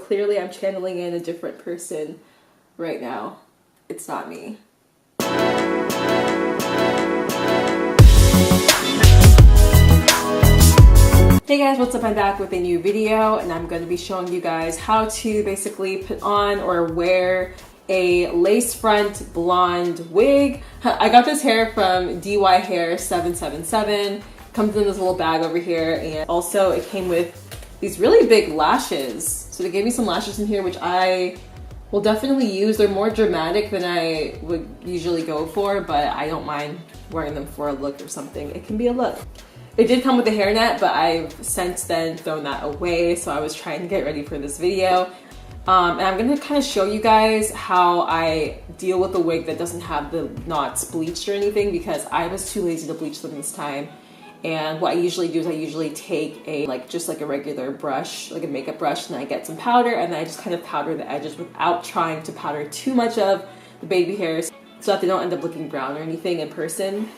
clearly I'm channeling in a different person right now. It's not me. Hey guys, what's up? I'm back with a new video, and I'm going to be showing you guys how to basically put on or wear a lace front blonde wig. I got this hair from DYHAIR777. Comes in this little bag over here, and also it came with these really big lashes. So they gave me some lashes in here, which I will definitely use. They're more dramatic than I would usually go for, but I don't mind wearing them for a look or something. It can be a look. It did come with a hairnet, but I've since then thrown that away, so I was trying to get ready for this video. And I'm gonna kind of show you guys how I deal with a wig that doesn't have the knots bleached or anything, because I was too lazy to bleach them this time. And what I usually do is I usually take just like a regular brush, like a makeup brush, and I get some powder, and then I just kind of powder the edges without trying to powder too much of the baby hairs so that they don't end up looking brown or anything in person.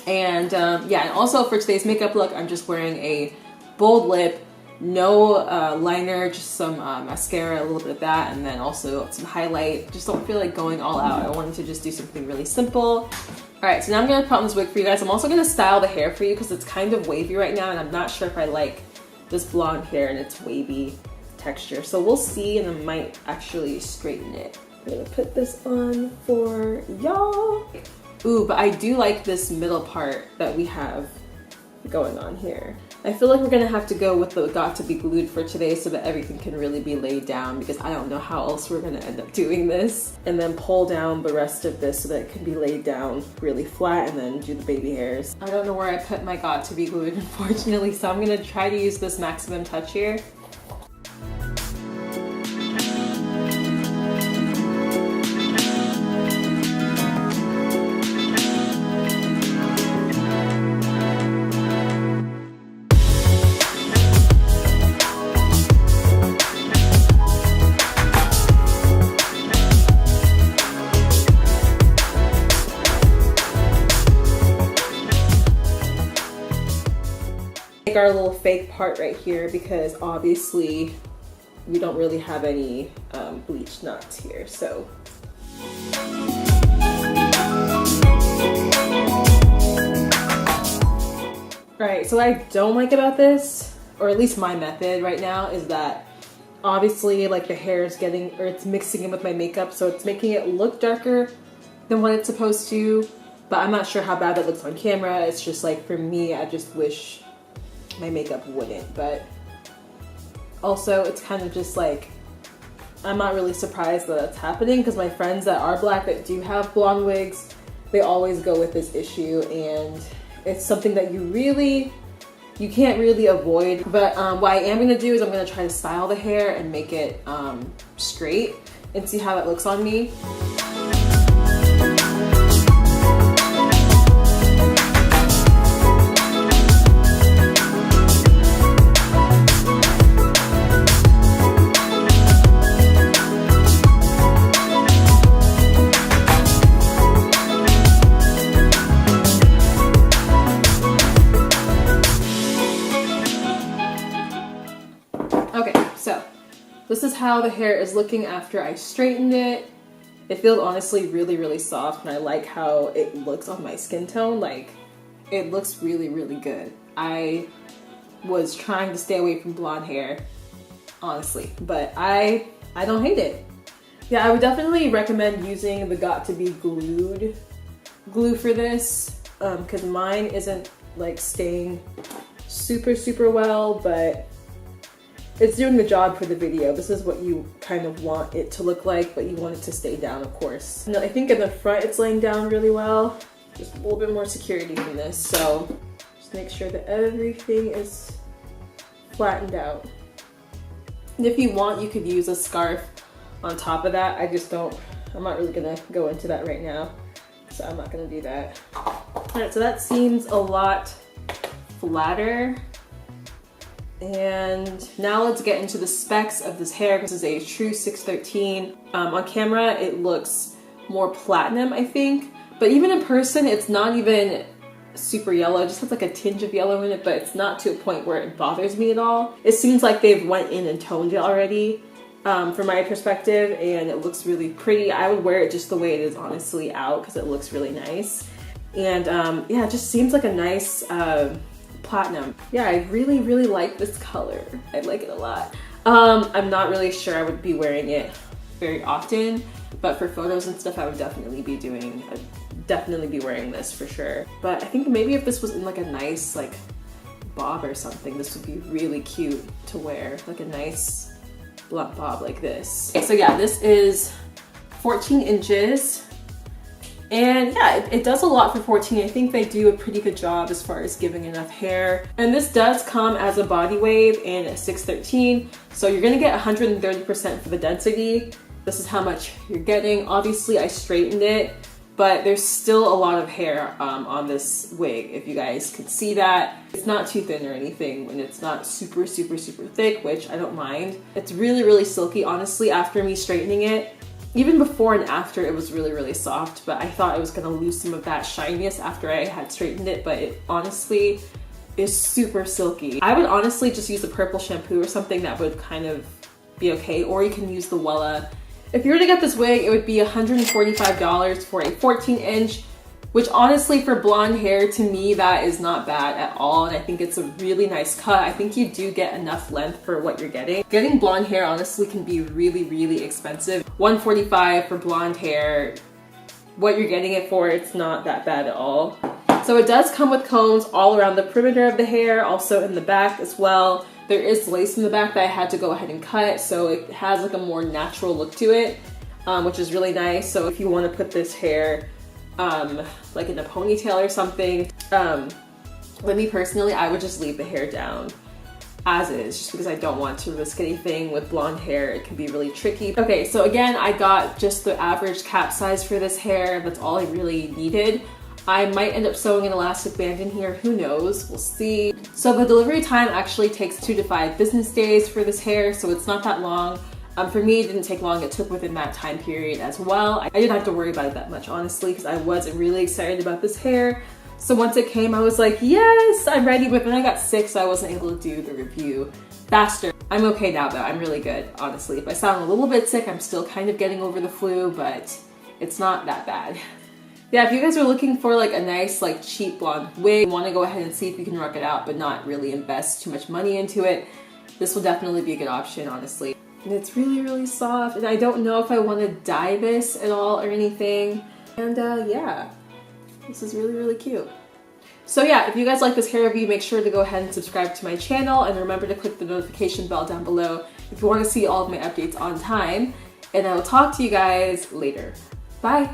And yeah, and also for today's makeup look, I'm just wearing a bold lip, no liner, just some mascara, a little bit of that, and then also some highlight. Just don't feel like going all out. I wanted to just do something really simple. All right, so now I'm gonna put on this wig for you guys. I'm also gonna style the hair for you because it's kind of wavy right now, and I'm not sure if I like this blonde hair and its wavy texture. So we'll see, and I might actually straighten it. I'm gonna put this on for y'all. Ooh, but I do like this middle part that we have going on here. I feel like we're gonna have to go with the got to be glued for today so that everything can really be laid down, because I don't know how else we're gonna end up doing this. And then pull down the rest of this so that it can be laid down really flat, and then do the baby hairs. I don't know where I put my got to be glued, unfortunately, so I'm gonna try to use this maximum touch here. Our little fake part right here, because obviously we don't really have any bleached knots here. So right, so what I don't like about this, or at least my method right now, is that obviously like the hair is getting, or it's mixing in with my makeup, so it's making it look darker than what it's supposed to, but I'm not sure how bad that looks on camera. It's just like, for me, I just wish my makeup wouldn't. But also it's kind of just like, I'm not really surprised that that's happening, because my friends that are black that do have blonde wigs, they always go with this issue, and it's something that you can't really avoid. But what I am gonna do is I'm gonna try to style the hair and make it straight and see how that looks on me. This is how the hair is looking after I straightened it. It feels honestly really soft, and I like how it looks on my skin tone. Like, it looks really good. I was trying to stay away from blonde hair, honestly, but I don't hate it. Yeah, I would definitely recommend using the got to be glued glue for this, because mine isn't like staying super well, but it's doing the job for the video. This is what you kind of want it to look like, but you want it to stay down, of course. And I think in the front it's laying down really well. Just a little bit more security from this, so just make sure that everything is flattened out. And if you want, you could use a scarf on top of that. I'm not really gonna go into that right now, so I'm not gonna do that. All right, so that seems a lot flatter. And now let's get into the specs of this hair. This is a true 613. On camera, it looks more platinum, I think. But even in person, it's not even super yellow. It just has like a tinge of yellow in it, but it's not to a point where it bothers me at all. It seems like they've went in and toned it already. from my perspective, and it looks really pretty. I would wear it just the way it is honestly out because it looks really nice. And yeah, it just seems like a nice platinum. Yeah, I really, really like this color. I like it a lot. I'm not really sure I would be wearing it very often, but for photos and stuff, I would definitely be wearing this for sure. But I think maybe if this was in like a nice like bob or something, this would be really cute to wear, like a nice blunt bob like this. Okay, so yeah, this is 14 inches. And yeah, it does a lot for 14. I think they do a pretty good job as far as giving enough hair. And this does come as a body wave in a 613. So you're gonna get 130% for the density. This is how much you're getting. Obviously I straightened it, but there's still a lot of hair on this wig, if you guys could see that. It's not too thin or anything, and it's not super, super, super thick, which I don't mind. It's really, really silky. Honestly, after me straightening it, even before and after, it was really, really soft, but I thought I was gonna lose some of that shininess after I had straightened it, but it honestly is super silky. I would honestly just use a purple shampoo or something that would kind of be okay, or you can use the Wella. If you were to get this wig, it would be $145 for a 14-inch, which honestly for blonde hair, to me, that is not bad at all. And I think it's a really nice cut. I think you do get enough length for what you're getting. Getting blonde hair honestly can be really, really expensive. $145 for blonde hair, what you're getting it for, it's not that bad at all. So it does come with combs all around the perimeter of the hair, also in the back as well. There is lace in the back that I had to go ahead and cut, so it has like a more natural look to it, which is really nice. So if you want to put this hair like in a ponytail or something, with me personally, I would just leave the hair down as is, just because I don't want to risk anything with blonde hair. It can be really tricky. Okay, so again, I got just the average cap size for this hair. That's all I really needed. I might end up sewing an elastic band in here, who knows, we'll see. So the delivery time actually takes 2 to 5 business days for this hair, so it's not that long. For me, it didn't take long, it took within that time period as well. I didn't have to worry about it that much, honestly, because I wasn't really excited about this hair. So once it came, I was like, yes, I'm ready, but then I got sick, so I wasn't able to do the review faster. I'm okay now though, I'm really good, honestly. If I sound a little bit sick, I'm still kind of getting over the flu, but it's not that bad. Yeah, if you guys are looking for like a nice like cheap blonde wig, want to go ahead and see if you can rock it out but not really invest too much money into it, this will definitely be a good option, honestly. And it's really, really soft, and I don't know if I want to dye this at all or anything. And yeah, this is really, really cute. So yeah, if you guys like this hair review, make sure to go ahead and subscribe to my channel, and remember to click the notification bell down below if you want to see all of my updates on time. And I will talk to you guys later. Bye!